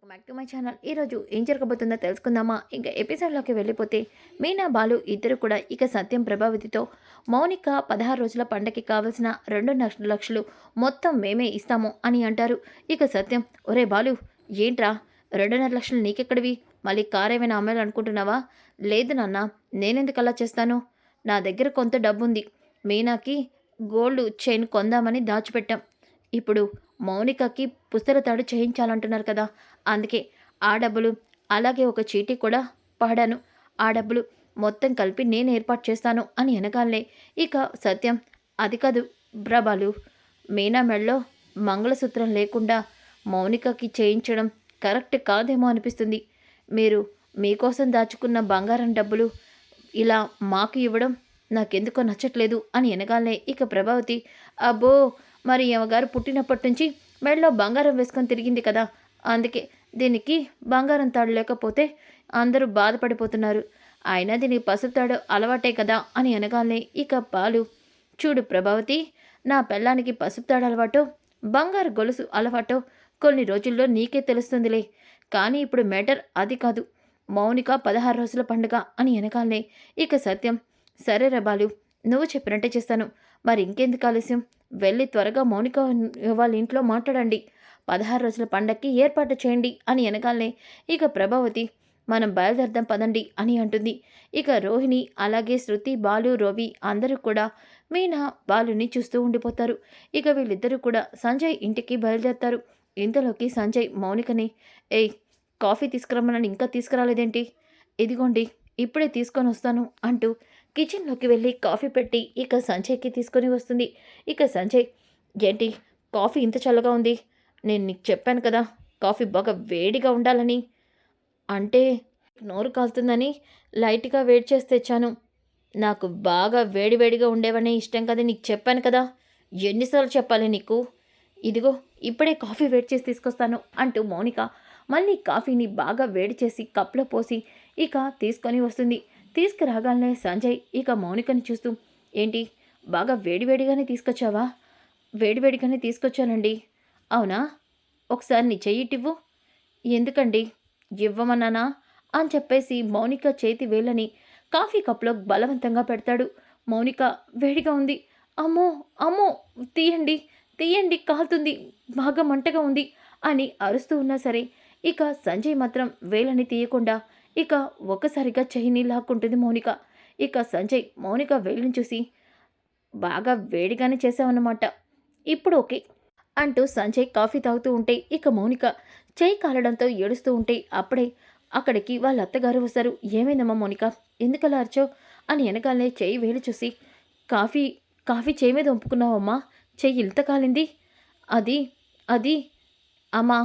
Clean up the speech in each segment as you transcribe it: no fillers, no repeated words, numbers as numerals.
Welcome back to my channel. ఈరోజు ఏం జరగబోతుందో తెలుసుకుందామా? ఇంకా ఎపిసోడ్లోకి వెళ్ళిపోతే మీనా బాలు ఇద్దరు కూడా ఇక సత్యం ప్రభావితితో మౌనిక 16 రోజుల పండగకి కావలసిన 2 లక్షలు మొత్తం మేమే ఇస్తాము అని అంటారు. ఇక సత్యం, ఒరే బాలు, ఏంట్రా 2.5 లక్షలు నీకెక్కడివి? మళ్ళీ కారేమైనా అమ్మాలనుకుంటున్నావా? లేదు నాన్న, నేనెందుకు అలా చేస్తాను? నా దగ్గర కొంత డబ్బుంది. మీనాకి గోల్డ్ చైన్ కొందామని దాచిపెట్టాం. ఇప్పుడు మౌనికకి పుస్తల తాడు చేయించాలంటున్నారు కదా, అందుకే ఆ డబ్బులు, అలాగే ఒక చీటీ కూడా పాడాను. ఆ డబ్బులు మొత్తం కలిపి నేను ఏర్పాటు చేస్తాను అని అనగానే ఇక సత్యం, అది కాదు బ్రబాలు, మీనా మెడలో మంగళసూత్రం లేకుండా మౌనికకి చేయించడం కరెక్ట్ కాదేమో అనిపిస్తుంది. మీరు మీకోసం దాచుకున్న బంగారం డబ్బులు ఇలా మాకు ఇవ్వడం నాకెందుకో నచ్చట్లేదు అని అనగానే ఇక ప్రభావతి, అబ్బో, మరి అమ్మగారు పుట్టినప్పటి నుంచి మెడలో బంగారం వేసుకొని తిరిగింది కదా, అందుకే దీనికి బంగారం తాడు లేకపోతే అందరూ బాధపడిపోతున్నారు. అయినా దీనికి పసుపు తాడు అలవాటే కదా అని అనగానే ఇక పాలు, చూడు ప్రభావతి, నా పెళ్ళానికి పసుపు తాడు అలవాటో బంగారు గొలుసు అలవాటో కొన్ని రోజుల్లో నీకే తెలుస్తుందిలే. కానీ ఇప్పుడు మ్యాటర్ అది కాదు. మౌనిక 16 రోజుల పండుగ అని అనగానే ఇక సత్యం, సరే రబాలు, నువ్వు చెప్పినట్టే చేస్తాను. మరి ఇంకెందుకు ఆలస్యం? వెళ్ళి త్వరగా మౌనిక వాళ్ళ ఇంట్లో మాట్లాడండి. 16 రోజుల పండక్కి ఏర్పాటు చేయండి అని అనగానే ఇక ప్రభావతి, మనం బయలుదేరదాం పదండి అని అంటుంది. ఇక రోహిణి, అలాగే శృతి, బాలు, రవి అందరూ కూడా మీనా బాలుని చూస్తూ ఉండిపోతారు. ఇక వీళ్ళిద్దరూ కూడా సంజయ్ ఇంటికి బయలుదేరతారు. ఇంతలోకి సంజయ్ మౌనికని, ఏయ్, కాఫీ తీసుకురమ్మనని ఇంకా తీసుకురాలేదేంటి? ఇదిగోండి, ఇప్పుడే తీసుకొని వస్తాను అంటూ కిచెన్లోకి వెళ్ళి కాఫీ పెట్టి ఇక సంజయ్కి తీసుకొని వస్తుంది. ఇక సంజయ్, ఏంటి కాఫీ ఇంత చల్లగా ఉంది? నేను నీకు చెప్పాను కదా కాఫీ బాగా వేడిగా ఉండాలని. అంటే నోరు కాలుతుందని లైట్గా వేడి చేసి తెచ్చాను. నాకు బాగా వేడివేడిగా ఉండేవనే ఇష్టం కదా, నీకు చెప్పాను కదా, ఎన్నిసార్లు చెప్పాలి నీకు? ఇదిగో ఇప్పుడే కాఫీ వేడి చేసి తీసుకొస్తాను అంటూ మౌనిక మళ్ళీ కాఫీని బాగా వేడి చేసి కప్లో పోసి ఇక తీసుకొని వస్తుంది. తీసుకురాగానే సంజయ్ ఇక మౌనికని చూస్తూ, ఏంటి బాగా వేడివేడిగానే తీసుకొచ్చావా? వేడివేడిగానే తీసుకొచ్చానండి. అవునా? ఒకసారి నీ చెయ్యిటివ్వు. ఎందుకండి? ఇవ్వమన్నానా అని చెప్పేసి మౌనిక చేతి వేళ్ళని కాఫీ కప్లో బలవంతంగా పెడతాడు. మౌనిక, వేడిగా ఉంది, అమ్మో అమ్మో, తీయండి తీయండి, కాలుతుంది, బాగా మంటగా ఉంది అని అరుస్తూ ఉన్నా సరే ఇక సంజయ్ మాత్రం వేలని తీయకుండా ఇక ఒక్కసారిగా చెయ్యిని లాక్కుంటుంది మౌనిక. ఇక సంజయ్ మౌనిక వేళ్ళని చూసి, బాగా వేడిగానే చేసావన్నమాట, ఇప్పుడు ఓకే అంటూ సంజయ్ కాఫీ తాగుతూ ఉంటే ఇక మౌనిక చేయి కాలడంతో ఏడుస్తూ ఉంటే అప్పుడే అక్కడికి వాళ్ళ అత్తగారు వస్తారు. ఏమైందమ్మా మౌనిక, ఎందుకలా అరిచావు అని వెనకాలనే చెయ్యి వేలు చూసి, కాఫీ కాఫీ చేయి మీద వంపుకున్నావమ్మా, చెయ్యి ఇంత కాలింది. అది అది అమ్మా,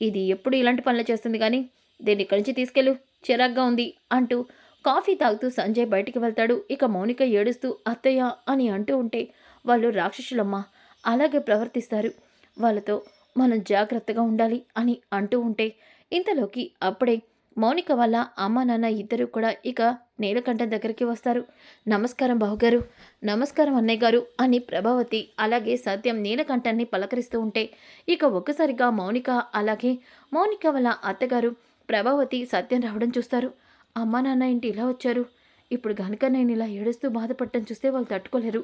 ఇది ఎప్పుడు ఇలాంటి పనులు చేస్తుంది కానీ దీన్ని ఇక్కడి నుంచి తీసుకెళ్ళు, చిరాగ్గా ఉంది అంటూ కాఫీ తాగుతూ సంజయ్ బయటికి వెళ్తాడు. ఇక మౌనిక ఏడుస్తూ అత్తయ్య అని అంటూ ఉంటే, వాళ్ళు రాక్షసులమ్మా, అలాగే ప్రవర్తిస్తారు, వాళ్ళతో మనం జాగ్రత్తగా ఉండాలి అని అంటూ ఉంటే ఇంతలోకి అప్పుడే మౌనిక వాళ్ళ అమ్మ నాన్న ఇద్దరు కూడా ఇక నీలకంఠం దగ్గరికి వస్తారు. నమస్కారం బావగారు, నమస్కారం అన్నయ్య గారు అని ప్రభావతి అలాగే సత్యం నీలకంఠాన్ని పలకరిస్తూ ఉంటే ఇక ఒక్కసారిగా మౌనిక అలాగే మౌనిక వాళ్ళ అత్తగారు ప్రభావతి సత్యం రావడం చూస్తారు. అమ్మ నాన్న ఇంటి ఇలా వచ్చారు, ఇప్పుడు గనుక నేను ఇలా ఏడుస్తూ బాధపడటం చూస్తే వాళ్ళు తట్టుకోలేరు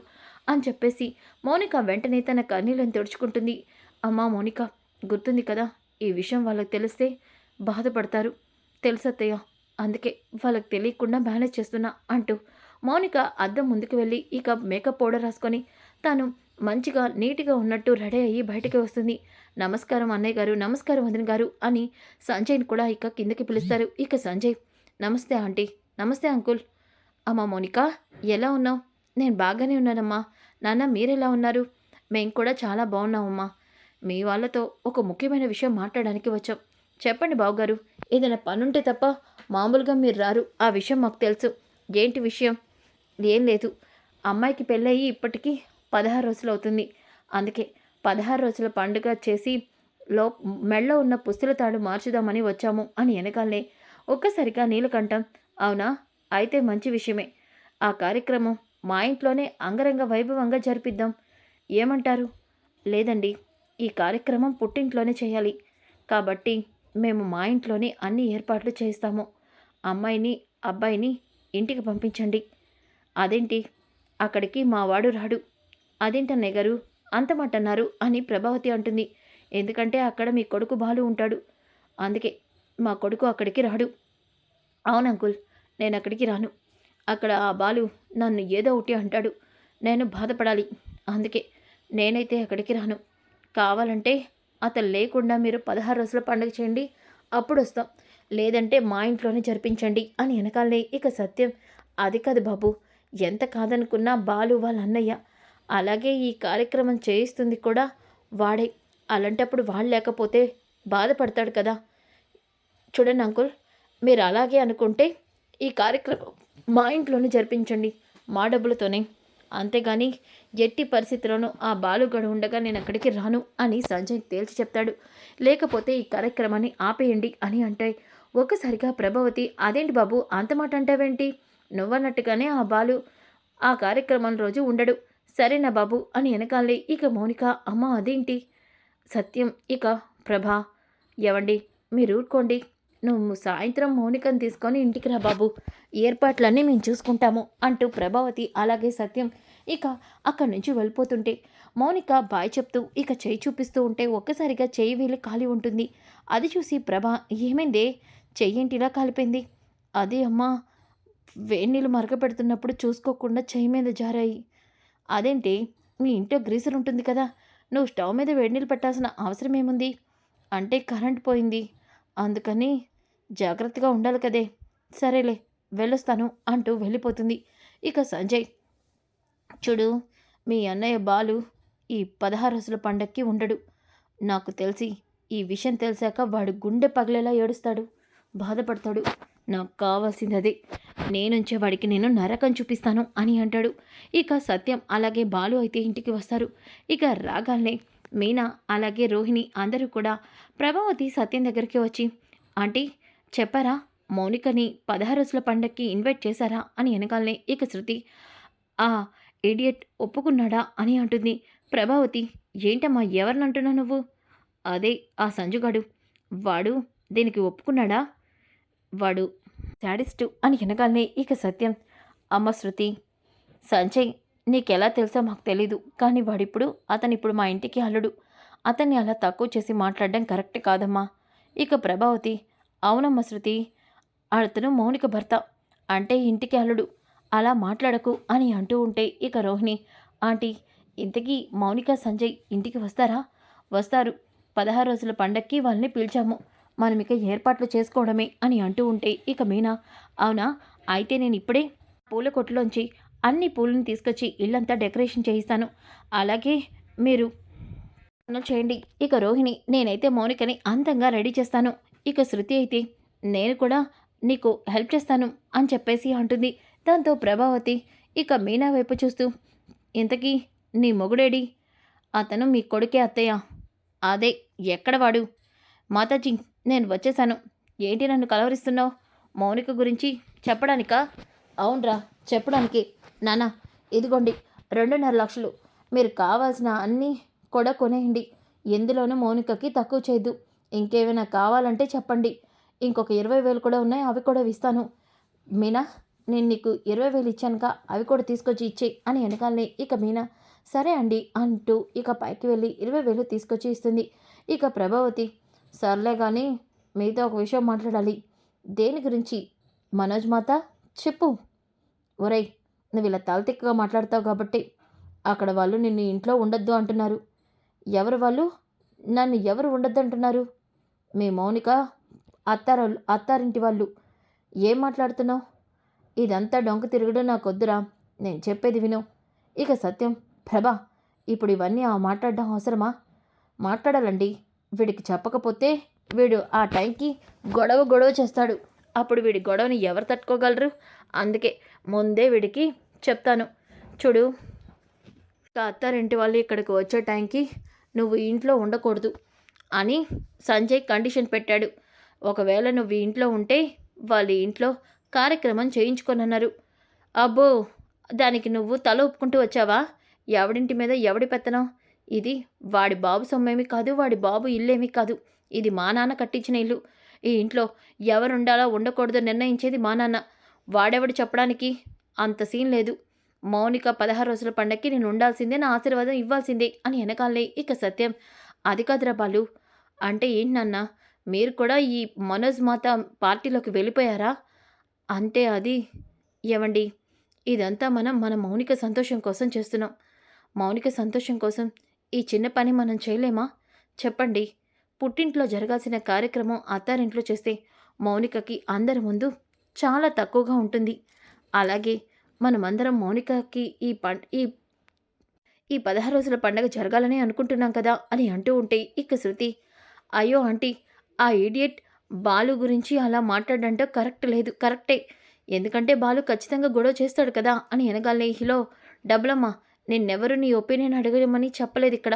అని చెప్పేసి మౌనిక వెంటనే తన కన్నీళ్ళని తుడుచుకుంటుంది. అమ్మా మౌనిక, గుర్తుంది కదా, ఈ విషయం వాళ్ళకి తెలిస్తే బాధపడతారు, తెలుసత్తయ్య, అందుకే వాళ్ళకి తెలియకుండా మేనేజ్ చేస్తున్నా అంటూ మౌనిక అద్దం ముందుకు వెళ్ళి ఇక మేకప్ పౌడర్ రాసుకొని తాను మంచిగా నీట్గా ఉన్నట్టు రెడీ అయ్యి బయటికి వస్తుంది. నమస్కారం అన్నయ్య గారు, నమస్కారం వదిన గారు అని సంజయ్ని కూడా ఇక కిందకి పిలుస్తారు. ఇక సంజయ్, నమస్తే ఆంటీ, నమస్తే అంకుల్. అమ్మ మౌనిక, ఎలా ఉన్నావు? నేను బాగానే ఉన్నానమ్మా. నాన్న మీరెలా ఉన్నారు? మేము కూడా చాలా బాగున్నామమ్మా. మీ వాళ్ళతో ఒక ముఖ్యమైన విషయం మాట్లాడడానికి వచ్చాం. చెప్పండి బావగారు, ఏదైనా పనుంటే తప్ప మామూలుగా మీరు రారు, ఆ విషయం మాకు తెలుసు. ఏంటి విషయం? ఏం లేదు, అమ్మాయికి పెళ్ళయి ఇప్పటికీ 16 రోజులు అవుతుంది. అందుకే 16 రోజుల పండుగ చేసి లో మెడలో ఉన్న పుస్తుల తాడు మార్చుదామని వచ్చాము అని వెనకాలనే ఒక్కసారిగా నీలకంఠం, అవునా, అయితే మంచి విషయమే. ఆ కార్యక్రమం మా ఇంట్లోనే అంగరంగ వైభవంగా జరిపిద్దాం, ఏమంటారు? లేదండి, ఈ కార్యక్రమం పుట్టింట్లోనే చేయాలి. కాబట్టి మేము మా ఇంట్లోనే అన్ని ఏర్పాట్లు చేస్తాము. అమ్మాయిని, అబ్బాయిని ఇంటికి పంపించండి. అదేంటి అక్కడికి మా వాడు రాడు. అదేంటన్నయ్య గారు అంత మాట అన్నారు అని ప్రభావతి అంటుంది. ఎందుకంటే అక్కడ మీ కొడుకు బాలు ఉంటాడు. అందుకే మా కొడుకు అక్కడికి రాడు. అవును అంకుల్, నేను అక్కడికి రాను. అక్కడ ఆ బాలు నన్ను ఏదో ఒకటి అంటాడు. నేను బాధపడాలి. అందుకే నేనైతే అక్కడికి రాను. కావాలంటే అతను లేకుండా మీరు 16 రోజుల పండుగ చేయండి, అప్పుడు వస్తాం. లేదంటే మా ఇంట్లోనే జరిపించండి అని వెనకాలనే ఇక సత్యం, అది కాదు బాబు, ఎంత కాదనుకున్నా బాలు వాళ్ళ అన్నయ్య, అలాగే ఈ కార్యక్రమం చేయిస్తుంది కూడా వాడే. అలాంటప్పుడు వాళ్ళు లేకపోతే బాధపడతాడు కదా. చూడండి అంకుల్, మీరు అలాగే అనుకుంటే ఈ కార్యక్రమం మా ఇంట్లోనే జరిపించండి, మా డబ్బులతోనే. అంతేగాని ఎట్టి పరిస్థితిలోనూ ఆ బాలుగడు ఉండగా నేను అక్కడికి రాను అని సంజయ్ తేల్చి చెప్తాడు. లేకపోతే ఈ కార్యక్రమాన్ని ఆపేయండి అని అంటే ఒక్కసారిగా ప్రభావతి, అదేంటి బాబు అంత మాట అంటావేంటి? నువ్వన్నట్టుగానే ఆ బాలు ఆ కార్యక్రమం రోజు ఉండడు. సరేనా బాబు అని వెనకాలే ఇక మౌనిక, అమ్మ అదేంటి? సత్యం ఇక ప్రభా, ఎవండి మీరు ఊరుకోండి. నువ్వు సాయంత్రం మౌనికను తీసుకొని ఇంటికి రా బాబు, ఏర్పాట్లన్నీ మేము చూసుకుంటాము అంటూ ప్రభావతి అలాగే సత్యం ఇక అక్కడి నుంచి వెళ్ళిపోతుంటే మౌనిక బాయ్ చెప్తూ ఇక చేయి చూపిస్తూ ఉంటే ఒక్కసారిగా చెయ్యి వేలి కాలి ఉంటుంది. అది చూసి ప్రభ, ఏమైందే, చెయ్యేంటిలా కాలిపోయింది? అదే అమ్మా, వేడినీళ్ళు మరగపెడుతున్నప్పుడు చూసుకోకుండా చెయ్యి మీద జారాయి. అదేంటి, మీ ఇంట్లో గ్రీజర్ ఉంటుంది కదా, నువ్వు స్టవ్ మీద వేడినీళ్ళు పెట్టాల్సిన అవసరం ఏముంది? అంటే కరెంట్ పోయింది, అందుకని జాగ్రత్తగా ఉండాలి కదే. సరేలే, వెళ్ళొస్తాను అంటూ వెళ్ళిపోతుంది. ఇక సంజయ్, చూడు, మీ అన్నయ్య బాలు ఈ 16 రోజుల పండక్కి ఉండడు. నాకు తెలిసి ఈ విషయం తెలిసాక వాడు గుండె పగిలేలా ఏడుస్తాడు, బాధపడతాడు. నాకు కావాల్సింది అదే. నేనుంచే వాడికి నేను నరకం చూపిస్తాను అని అంటాడు. ఇక సత్యం అలాగే బాలు అయితే ఇంటికి వస్తారు. ఇక రాగానే మీనా అలాగే రోహిణి అందరూ కూడా ప్రభావతి సత్యం దగ్గరికి వచ్చి, ఆంటీ చెప్పారా, మౌనికని 16 రోజుల పండక్కి ఇన్వైట్ చేశారా అని వెనకాలనే ఇక శృతి, ఆ ఇడియట్ ఒప్పుకున్నాడా అని అంటుంది. ప్రభావతి, ఏంటమ్మా ఎవరినంటున్నావు నువ్వు? అదే ఆ సంజుగాడు, వాడు దీనికి ఒప్పుకున్నాడా? వాడు శాడిస్టు అని వెనకాలనే ఇక సత్యం, అమ్మ శృతి, సంజయ్ నీకెలా తెలుసో మాకు తెలీదు, కానీ అతనిప్పుడు మా ఇంటికి అల్లుడు. అతన్ని అలా తక్కువ చేసి మాట్లాడడం కరెక్ట్ కాదమ్మా. ఇక ప్రభావతి, అవునమ్మ శృతి, అతను మౌనిక భర్త, అంటే ఇంటికి అల్లుడు, అలా మాట్లాడకు అని అంటూ ఉంటే ఇక రోహిణి, ఆంటీ ఇంతకీ మౌనిక సంజయ్ ఇంటికి వస్తారా? వస్తారు, 16 రోజుల పండక్కి వాళ్ళని పిలిచాము, మనం ఇక ఏర్పాట్లు చేసుకోవడమే అని అంటూ ఉంటే ఇక మీనా, అవునా, అయితే నేను ఇప్పుడే పూల కొట్టులోంచి అన్ని పూలను తీసుకొచ్చి ఇల్లంతా డెకరేషన్ చేయిస్తాను, అలాగే మీరు చేయండి. ఇక రోహిణి, నేనైతే మౌనికని అందంగా రెడీ చేస్తాను. ఇక శృతి అయితే, నేను కూడా నీకు హెల్ప్ చేస్తాను అని చెప్పేసి అంటుంది. దాంతో ప్రభావతి ఇక మీనా వైపు చూస్తూ, ఇంతకీ నీ మొగుడేడి? అతను మీ కొడుకే అత్తయ్య. అదే, ఎక్కడ వాడు? మాతాజీ, నేను వచ్చేసాను. ఏంటి నన్ను కలవరిస్తున్నావు? మౌనిక గురించి చెప్పడానికా? అవునరా, చెప్పడానికి. నాన్న, ఇదిగోండి 2.5 లక్షలు, మీరు కావాల్సిన అన్నీ కూడా కొనేయండి. ఎందులోనూ మౌనికకి తక్కువ చేయొద్దు. ఇంకేమైనా కావాలంటే చెప్పండి. ఇంకొక 20,000 కూడా ఉన్నాయి, అవి కూడా ఇస్తాను. మీనా, నేను నీకు 20,000 ఇచ్చానుక, అవి కూడా తీసుకొచ్చి ఇచ్చేయి అని వెనకాలనే ఇక మీనా, సరే అండి అంటూ ఇక పైకి వెళ్ళి 20,000 తీసుకొచ్చి ఇస్తుంది. ఇక ప్రభావతి, సర్లే కానీ మీతో ఒక విషయం మాట్లాడాలి. దేని గురించి? మనోజ్ మాత, చెప్పు. ఒరేయ్, నువ్వు ఇలా తలతిక్కగా మాట్లాడతావు కాబట్టి అక్కడ వాళ్ళు నిన్ను ఇంట్లో ఉండొద్దు అంటున్నారు. ఎవరు వాళ్ళు? నన్ను ఎవరు ఉండొద్దు అంటున్నారు? మీ మౌనిక అత్తారింటి వాళ్ళు. ఏం మాట్లాడుతున్నావు? ఇదంతా డొంక తిరుగుడు నాకొద్దురా, నేను చెప్పేది విను. ఇక సత్యం, ప్రభా, ఇప్పుడు ఇవన్నీ మాట్లాడడం అవసరమా? మాట్లాడాలండి. వీడికి చెప్పకపోతే వీడు ఆ టైంకి గొడవ చేస్తాడు. అప్పుడు వీడి గొడవని ఎవరు తట్టుకోగలరు? అందుకే ముందే వీడికి చెప్తాను. చూడు, అత్తారింటి వాళ్ళు ఇక్కడికి వచ్చే టైంకి నువ్వు ఇంట్లో ఉండకూడదు అని సంజయ్ కండిషన్ పెట్టాడు. ఒకవేళ నువ్వు ఇంట్లో ఉంటే వాళ్ళ ఇంట్లో కార్యక్రమం చేయించుకొనన్నారు. అబ్బో, దానికి నువ్వు తల ఒప్పుకుంటూ వచ్చావా? ఎవడింటి మీద ఎవడి పెత్తనం? ఇది వాడి బాబు సొమ్మేమీ కాదు, వాడి బాబు ఇల్లేమీ కాదు. ఇది మా నాన్న కట్టించిన ఇల్లు. ఈ ఇంట్లో ఎవరుండాలో ఉండకూడదో నిర్ణయించేది మా నాన్న. వాడెవడు చెప్పడానికి? అంత సీన్ లేదు. మౌనిక 16 రోజుల పండక్కి నేను ఉండాల్సిందే, నా ఆశీర్వాదం ఇవ్వాల్సిందే అని ఎనకాలే ఇక సత్యం. అది కాదురా బాలు. అంటే ఏంటి నాన్న? మీరు కూడా ఈ మనోజ్ మాత పార్టీలోకి వెళ్ళిపోయారా? అంటే అది ఏవండి, ఇదంతా మనం మన మౌనిక సంతోషం కోసం చేస్తున్నాం. మౌనిక సంతోషం కోసం ఈ చిన్న పని మనం చేయలేమా? చెప్పండి. పుట్టింట్లో జరగాల్సిన కార్యక్రమం అత్తారింట్లో చేస్తే మౌనికకి అందరి ముందు చాలా తక్కువగా ఉంటుంది. అలాగే మనమందరం మౌనికకి ఈ 16 రోజుల పండగ జరగాలని అనుకుంటున్నాం కదా అని అంటూ ఉంటే ఇక శృతి, అయ్యో ఆంటీ, ఆ ఇడియట్ బాలు గురించి అలా మాట్లాడడంతో కరెక్ట్ లేదు. కరెక్టే. ఎందుకంటే బాలు ఖచ్చితంగా గొడవ చేస్తాడు కదా అని అనగానే, హలో డబ్బులమ్మ, నిన్నెవరు నీ ఒపీనియన్ అడగమని చెప్పలేదిక్కడ.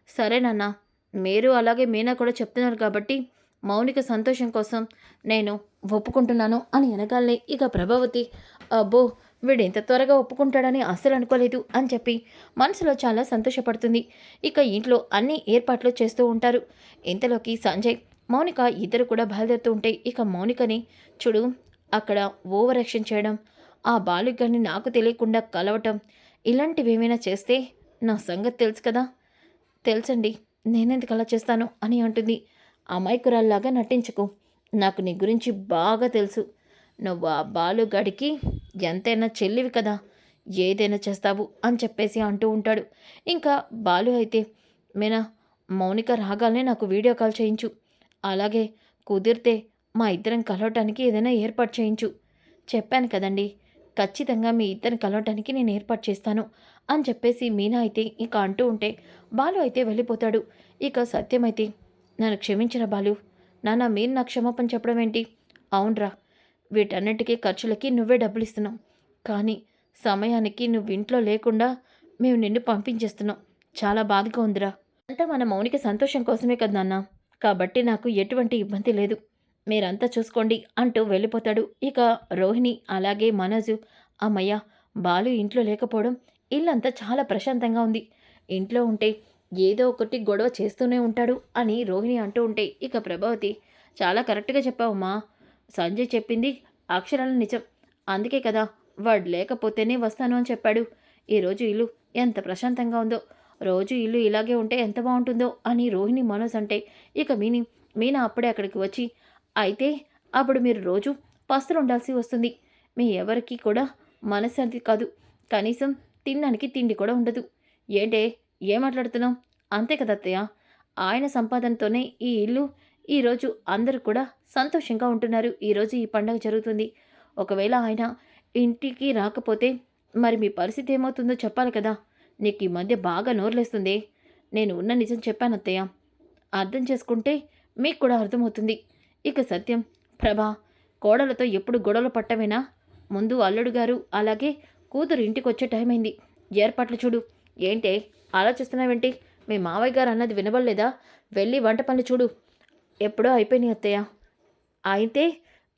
సరే నాన్న, మీరు అలాగే మీనా కూడా చెప్తున్నారు కాబట్టి మౌనిక సంతోషం కోసం నేను ఒప్పుకుంటున్నాను అని అనగానే ఇక ప్రభావతి, అబ్బో వీడు ఇంత త్వరగా ఒప్పుకుంటాడని అస్సలు అనుకోలేదు అని చెప్పి మనసులో చాలా సంతోషపడుతుంది. ఇక ఇంట్లో అన్ని ఏర్పాట్లు చేస్తూ ఉంటారు. ఇంతలోకి సంజయ్, మౌనిక ఇద్దరు కూడా బయలుదేరుతూ ఉంటే ఇక మౌనికని, చూడు అక్కడ ఓవర్ యాక్షన్ చేయడం, ఆ బాలుగాన్ని నాకు తెలియకుండా కలవటం, ఇలాంటివేమైనా చేస్తే నా సంగతి తెలుసు కదా. తెలుసండి, నేనెందుకు అలా చేస్తాను అని అంటుంది. అమాయకురాల్లాగా నటించకు. నాకు నీ గురించి బాగా తెలుసు. నువ్వు ఆ బాలుగాడికి ఎంతైనా చెల్లివి కదా, ఏదైనా చేస్తావు అని చెప్పేసి అంటూ ఉంటాడు. ఇంకా బాలు అయితే, మీనా, మౌనిక రాగానే నాకు వీడియో కాల్ చేయించు. అలాగే కుదిరితే మా ఇద్దరం కలవటానికి ఏదైనా ఏర్పాటు చేయించు. చెప్పాను కదండి, ఖచ్చితంగా మీ ఇద్దరిని కలవటానికి నేను ఏర్పాటు చేస్తాను అని చెప్పేసి మీనా అయితే ఇక అంటూ ఉంటే బాలు అయితే వెళ్ళిపోతాడు. ఇక సత్యమైతే, నన్ను క్షమించరా బాలు. నాన్న, మీరు నాకు క్షమాపణ చెప్పడం ఏంటి? అవునరా, వీటన్నిటికీ ఖర్చులకి నువ్వే డబ్బులు ఇస్తున్నావు. కానీ సమయానికి నువ్వు ఇంట్లో లేకుండా మేము నిన్ను పంపించేస్తున్నాం. చాలా బాధగా ఉందిరా. అంతా మన మౌనిక సంతోషం కోసమే కదా నాన్న. కాబట్టి నాకు ఎటువంటి ఇబ్బంది లేదు. మీరంతా చూసుకోండి అంటూ వెళ్ళిపోతాడు. ఇక రోహిణి అలాగే మనోజు, అమ్మయ్య, బాలు ఇంట్లో లేకపోవడం ఇల్లంతా చాలా ప్రశాంతంగా ఉంది. ఇంట్లో ఉంటే ఏదో ఒకటి గొడవ చేస్తూనే ఉంటాడు అని రోహిణి అంటూ ఉంటే ఇక ప్రభావతి, చాలా కరెక్ట్గా చెప్పావమ్మా. సంజయ్ చెప్పింది అక్షరాల నిజం. అందుకే కదా వాడు లేకపోతేనే వస్తాను అని చెప్పాడు. ఈరోజు ఇల్లు ఎంత ప్రశాంతంగా ఉందో, రోజు ఇల్లు ఇలాగే ఉంటే ఎంత బాగుంటుందో అని రోహిణి మనోజ్ అంటే ఇక మీనా అప్పుడే అక్కడికి వచ్చి, అయితే అప్పుడు మీరు రోజు పస్తులు ఉండాల్సి వస్తుంది. మీ ఎవరికి కూడా మనశ్శాంతి కాదు. కనీసం తినడానికి తిండి కూడా ఉండదు. ఏంటే, ఏం మాట్లాడుతున్నావు? అంతే కదా అత్తయ్య, ఆయన సంపాదనతోనే ఈ ఇల్లు ఈరోజు అందరూ కూడా సంతోషంగా ఉంటున్నారు. ఈరోజు ఈ పండగ జరుగుతుంది. ఒకవేళ ఆయన ఇంటికి రాకపోతే మరి మీ పరిస్థితి ఏమవుతుందో చెప్పాలి కదా. నీకు ఈ మధ్య బాగా నోరులేస్తుంది. నేను ఉన్న నిజం చెప్పాను అత్తయ్య. అర్థం చేసుకుంటే మీకు కూడా అర్థమవుతుంది. ఇక సత్యం, ప్రభా, కోడలతో ఎప్పుడు గొడవలు పట్టవేనా? ముందు అల్లుడు గారు అలాగే కూతురు ఇంటికొచ్చే టైం అయింది. ఏర్పాట్లు చూడు. ఏంటే ఆలోచిస్తున్నావేంటి? మీ మావయ్య గారు అన్నది వినబడలేదా? వెళ్ళి వంట పనులు చూడు. ఎప్పుడో అయిపోయినాయి అత్తయ్య. అయితే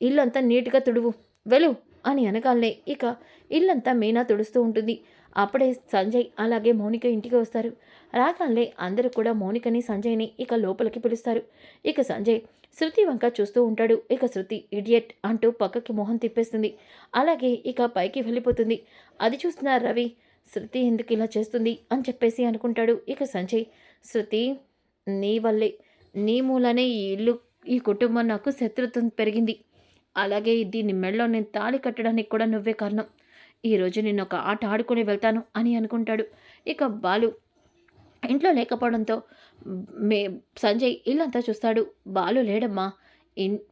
ఇల్లంతా నీట్‌గా తుడువు. వెళ్ళు అని అనగాలనే ఇక ఇల్లంతా మీనా తుడుస్తూ ఉంటుంది. అప్పుడే సంజయ్ అలాగే మౌనిక ఇంటికి వస్తారు. రాగాలనే అందరూ కూడా మౌనికని, సంజయ్‌ని ఇక లోపలికి పిలుస్తారు. ఇక సంజయ్ శృతి వంక చూస్తూ ఉంటాడు. ఇక శృతి ఇడియట్ అంటూ పక్కకి మొహం తిప్పేస్తుంది. అలాగే ఇక పైకి వెళ్ళిపోతుంది. అది చూస్తున్న రవి, శృతి ఎందుకు ఇలా చేస్తుంది అని చెప్పేసి అనుకుంటాడు. ఇక సంజయ్, శృతి, నీ వల్లే, నీ మూలనే ఈ ఇల్లు, ఈ కుటుంబం నాకు శత్రుత్వం పెరిగింది. అలాగే దీన్ని మెడలో నేను తాళి కట్టడానికి కూడా నువ్వే కారణం. ఈరోజు నిన్ను ఒక ఆట ఆడుకుని వెళ్తాను అని అనుకుంటాడు. ఇక బాలు ఇంట్లో లేకపోవడంతో మే సంజయ్ ఇల్లంతా చూస్తాడు. బాలు లేడమ్మా,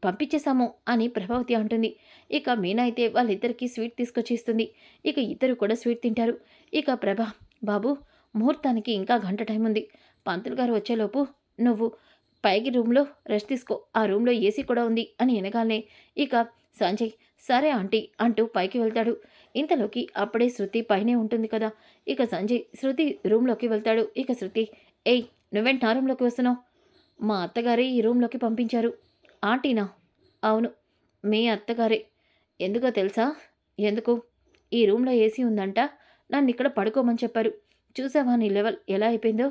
పంపించేశాము అని ప్రభావతి అంటుంది. ఇక మీనా అయితే వాళ్ళిద్దరికీ స్వీట్ తీసుకొచ్చి ఇస్తుంది. ఇక ఇద్దరు కూడా స్వీట్ తింటారు. ఇక ప్రభా, బాబు, ముహూర్తానికి ఇంకా గంట టైం ఉంది. పంతులు గారు వచ్చేలోపు నువ్వు పైకి రూమ్లో రెస్ట్ తీసుకో. ఆ రూమ్లో ఏసీ కూడా ఉంది అని అనగానే ఇక సంజయ్, సరే ఆంటీ అంటూ పైకి వెళ్తాడు. ఇంతలోకి అప్పుడే శృతి పైనే ఉంటుంది కదా. ఇక సంజయ్ శృతి రూమ్లోకి వెళ్తాడు. ఇక శృతి, ఏయ్, నువ్వేంటి నా రూమ్లోకి వస్తున్నావు? మా అత్తగారే ఈ రూమ్లోకి పంపించారు. ఆంటీనా? అవును, మీ అత్తగారే. ఎందుకో తెలుసా? ఎందుకు? ఈ రూమ్లో ఏసీ ఉందంట, నన్ను ఇక్కడ పడుకోమని చెప్పారు. చూసావా నీ లెవెల్ ఎలా అయిపోయిందో?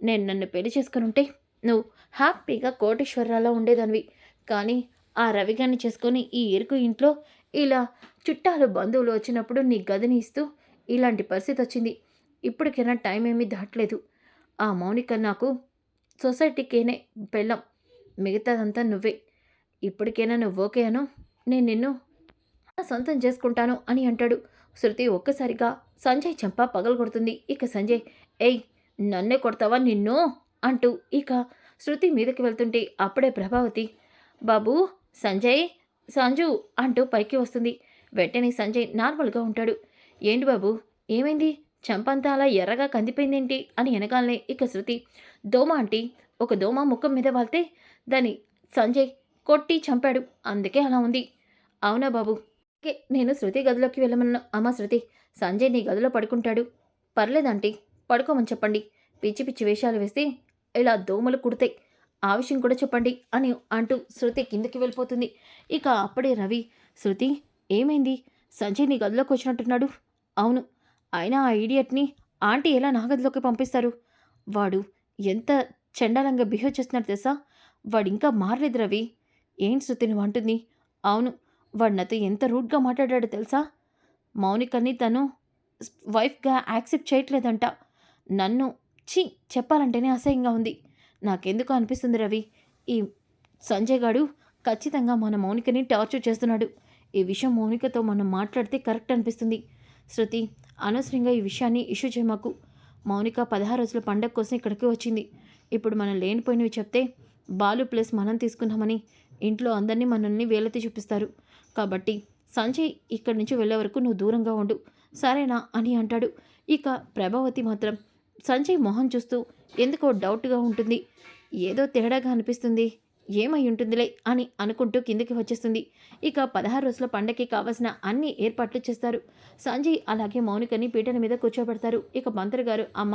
నేను నన్ను పెళ్లి చేసుకుని ఉంటే నువ్వు హ్యాపీగా కోటీశ్వరరావులా ఉండేదానివి. కానీ ఆ రవిగాన్ని చేసుకొని ఈ ఇరుకు ఇంట్లో ఇలా చుట్టాలు, బంధువులు వచ్చినప్పుడు నీ గదిని ఇస్తూ ఇలాంటి పరిస్థితొచ్చింది. ఇప్పటికైనా టైం ఏమీ దాటలేదు. ఆ మౌనిక నాకు సొసైటీకేనే పెళ్ళాం. మిగతాదంతా నువ్వే. ఇప్పటికైనా నువ్వు ఓకే అను. నేను నిన్ను నా సొంతం చేసుకుంటాను అని అంటాడు. శృతి ఒక్కసారిగా సంజయ్ చెంప పగలగొడుతుంది. ఇక సంజయ్, ఏయ్ నన్నే కొడతావా నిన్ను అంటూ ఇక శృతి మీదకి వెళ్తుంటే అప్పుడే ప్రభావతి, బాబూ సంజయ్, సంజు అంటూ పైకి వస్తుంది. వెంటనే సంజయ్ నార్మల్గా ఉంటాడు. ఏంటి బాబు, ఏమైంది, చెంపంతా అలా ఎర్రగా కందిపోయిందేంటి అని వెనకాలనే ఇక శృతి, దోమ ఆంటీ, ఒక దోమ ముఖం మీద వాళ్తే దాన్ని సంజయ్ కొట్టి చంపాడు, అందుకే అలా ఉంది. అవునా బాబు, ఓకే నేను శృతి గదిలోకి వెళ్ళమన్నా. అమ్మ శృతి, సంజయ్ నీ గదిలో పడుకుంటాడు, పర్లేదంటీ, పడుకోమని చెప్పండి. పిచ్చి పిచ్చి వేషాలు వేస్తే ఇలా దోమలు కుడతాయి, ఆ విషయం కూడా చెప్పండి అని అంటూ శృతి కిందకి వెళ్ళిపోతుంది. ఇక అప్పుడే రవి, శృతి ఏమైంది, సంజయ్ నీ గదిలోకి వచ్చినట్టున్నాడు. అవును, అయినా ఆ ఈడియట్ని ఆంటీ ఎలా నా గదిలోకి పంపిస్తారు? వాడు ఎంత చండాలంగా బిహేవ్ చేస్తున్నాడు తెలుసా? వాడింకా మారలేదు రవి. ఏంటి శృతి నువ్వు అంటుంది? అవును, వాడు నాతో ఎంత రూడ్గా మాట్లాడాడో తెలుసా? మౌనికని తను వైఫ్గా యాక్సెప్ట్ చేయట్లేదంట. నన్ను ఛీ చెప్పాలంటేనే అసహ్యంగా ఉంది. నాకెందుకో అనిపిస్తుంది రవి, ఈ సంజయ్ గాడు ఖచ్చితంగా మన మౌనికని టార్చర్ చేస్తున్నాడు. ఈ విషయం మౌనికతో మనం మాట్లాడితే కరెక్ట్ అనిపిస్తుంది. శృతి, అనవసరంగా ఈ విషయాన్ని ఇష్యూ చేయమాకు. మౌనిక 16 రోజుల పండగ కోసం ఇక్కడికి వచ్చింది. ఇప్పుడు మనం లేనిపోయినవి చెప్తే బాలు ప్లస్ మనం తీసుకున్నామని ఇంట్లో అందరినీ మనల్ని వేలెత్తి చూపిస్తారు. కాబట్టి సంజయ్ ఇక్కడి నుంచి వెళ్ళే వరకు నువ్వు దూరంగా ఉండు, సరేనా అని అంటాడు. ఇక ప్రభావతి మాత్రం సంజయ్ మొహం చూస్తూ ఎందుకో డౌట్గా ఉంటుంది. ఏదో తేడాగా అనిపిస్తుంది, ఏమై ఉంటుందిలే అని అనుకుంటూ కిందకి వచ్చేస్తుంది. ఇక 16 రోజుల పండగకి కావలసిన అన్ని ఏర్పాట్లు చేస్తారు. సంజయ్ అలాగే మౌనికని పీటల మీద కూర్చోబెడతారు. ఇక మంత్రి గారు, అమ్మ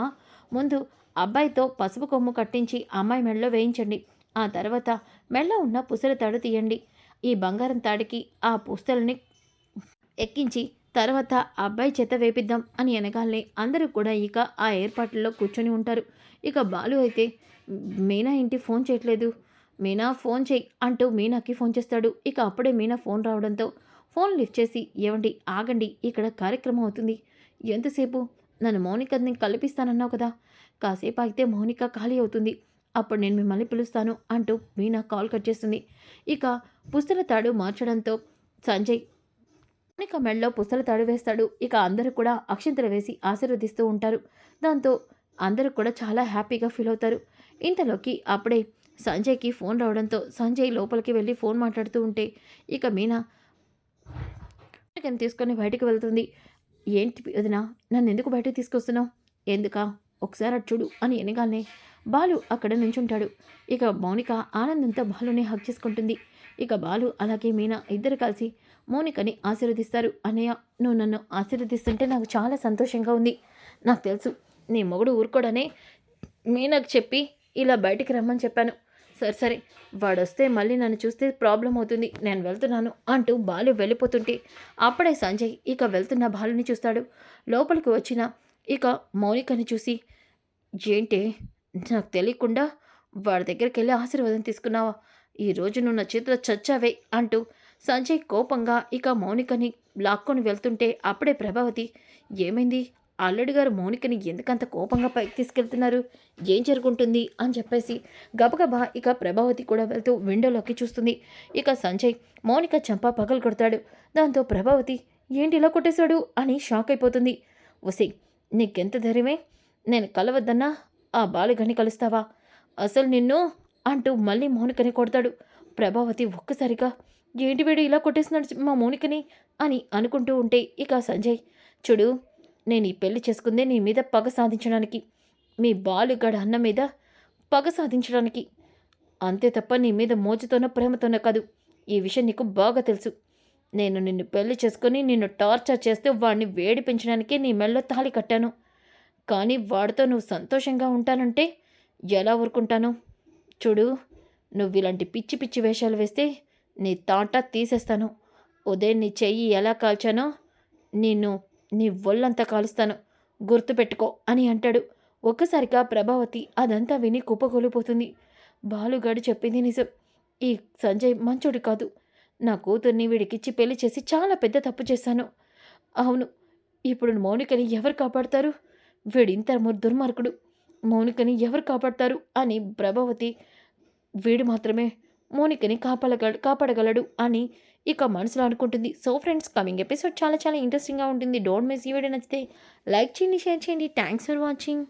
ముందు అబ్బాయితో పసుపు కొమ్ము కట్టించి అమ్మాయి మెడలో వేయించండి. ఆ తర్వాత మెడలో ఉన్న పుసల తాడు తీయండి. ఈ బంగారం తాడికి ఆ పుస్తల్ని ఎక్కించి తర్వాత అబ్బాయి చేత వేపిద్దాం అని అనగానే అందరూ కూడా ఇక ఆ ఏర్పాట్లలో కూర్చొని ఉంటారు. ఇక బాలు అయితే, మీనా ఏంటి ఫోన్ చేయట్లేదు, మీనా ఫోన్ చేయి అంటూ మీనాకి ఫోన్ చేస్తాడు. ఇక అప్పుడే మీనా ఫోన్ రావడంతో ఫోన్ లిఫ్ట్ చేసి, ఏవండి ఆగండి, ఇక్కడ కార్యక్రమం అవుతుంది. ఎంతసేపు, నన్ను మౌనికని కల్పిస్తానన్నావు కదా, కాసేపు అయితే మౌనిక ఖాళీ అవుతుంది, అప్పుడు నేను మిమ్మల్ని పిలుస్తాను అంటూ మీనా కాల్ కట్ చేస్తుంది. ఇక పుస్తల తాడు మార్చడంతో సంజయ్ మౌనిక మెడలో పుస్తల తాడు వేస్తాడు. ఇక అందరూ కూడా అక్షింతలు వేసి ఆశీర్వదిస్తూ ఉంటారు. దాంతో అందరూ కూడా చాలా హ్యాపీగా ఫీల్ అవుతారు. ఇంతలోకి అప్పుడే సంజయ్కి ఫోన్ రావడంతో సంజయ్ లోపలికి వెళ్ళి ఫోన్ మాట్లాడుతూ ఉంటే ఇక మీనా మౌనికని తీసుకొని బయటకు వెళ్తుంది. ఏంటి వదిన, నన్ను ఎందుకు బయటకు తీసుకొస్తున్నావు? ఎందుకా, ఒకసారి అటు చూడు అని ఎనగానే బాలు అక్కడ నుంచుంటాడు. ఇక మౌనిక ఆనందంతో బాలుని హగ్ చేసుకుంటుంది. ఇక బాలు అలాగే మీనా ఇద్దరు కలిసి మౌనికని ఆశీర్వదిస్తారు. అన్నయ్య, నువ్వు నన్ను ఆశీర్వదిస్తుంటే నాకు చాలా సంతోషంగా ఉంది. నాకు తెలుసు నీ మొగుడు ఊరుకోడనే మీనాకు చెప్పి ఇలా బయటికి రమ్మని చెప్పాను. సరే సరే, వాడొస్తే మళ్ళీ నన్ను చూస్తే ప్రాబ్లం అవుతుంది, నేను వెళ్తున్నాను అంటూ బాలు వెళ్ళిపోతుంటే అప్పుడే సంజయ్ ఇక వెళ్తున్న బాలుని చూస్తాడు. లోపలికి వచ్చిన ఇక మౌనికని చూసి, ఏంటే నాకు తెలియకుండా వాడి దగ్గరికి వెళ్ళి ఆశీర్వాదం తీసుకున్నావా? ఈరోజు నువ్వు నా చేతిలో చచ్చావే అంటూ సంజయ్ కోపంగా ఇక మౌనికని లాక్కొని వెళ్తుంటే అప్పుడే ప్రభావతి, ఏమైంది, అల్లుడి గారు మౌనికని ఎందుకంత కోపంగా పైకి తీసుకెళ్తున్నారు, ఏం జరుగుంటుంది అని చెప్పేసి గబగబా ఇక ప్రభావతి కూడా వెళ్తూ విండోలోకి చూస్తుంది. ఇక సంజయ్ మౌనిక చెంప పగలు కొడతాడు. దాంతో ప్రభావతి, ఏంటి ఇలా కొట్టేశాడు అని షాక్ అయిపోతుంది. ఒసే, నీకెంత ధైర్యమే, నేను కలవద్దన్నా ఆ బాలుగాని కలుస్తావా, అసలు నిన్ను అంటూ మళ్ళీ మౌనికని కొడతాడు. ప్రభావతి ఒక్కసారిగా, ఏంటి వీడు ఇలా కొట్టేస్తున్నాడు మా మౌనికని అని అనుకుంటూ ఉంటే ఇక సంజయ్, చూడు, నేను ఈ పెళ్లి చేసుకుందే నీ మీద పగ సాధించడానికి, మీ బాలుగడ అన్న మీద పగ సాధించడానికి, అంతే తప్ప నీ మీద మోజుతోనో ప్రేమతోనో కాదు. ఈ విషయం నీకు బాగా తెలుసు. నేను నిన్ను పెళ్లి చేసుకుని నిన్ను టార్చర్ చేస్తే వాడిని వేడి పెంచడానికి నీ మెళ్ళో తాళి కట్టాను. కానీ వాడితో నువ్వు సంతోషంగా ఉంటానంటే ఎలా ఊరుకుంటాను? చూడు, నువ్వు ఇలాంటి పిచ్చి పిచ్చి వేషాలు వేస్తే నీ తాట తీసేస్తాను. ఉదయం నీ చెయ్యి ఎలా కాల్చానో నిన్ను నీ ఒళ్ళంతా కాలుస్తాను, గుర్తుపెట్టుకో అని అంటాడు. ఒక్కసారిగా ప్రభావతి అదంతా విని కుప్పకూలిపోతుంది. బాలుగాడు చెప్పింది నిజం. ఈ సంజయ్ మంచోడు కాదు. నా కూతుర్ని వీడికిచ్చి పెళ్లి చేసి చాలా పెద్ద తప్పు చేశాను. అవును. ఇప్పుడు మౌనికని ఎవరు కాపాడతారు? వీడింత దుర్మార్గుడు. మౌనికని ఎవరు కాపాడతారు అని ప్రభావతి వీడు మాత్రమే మౌనికని కాపాడగలడు అని ఇక మనసులో అనుకుంటుంది. సో ఫ్రెండ్స్, కమింగ్ ఎపిసోడ్ చాలా చాలా ఇంట్రెస్టింగ్‌గా ఉంటుంది. Don't miss. ఈ వీడియో నచ్చితే లైక్ చేయండి, షేర్ చేయండి. Thanks for watching.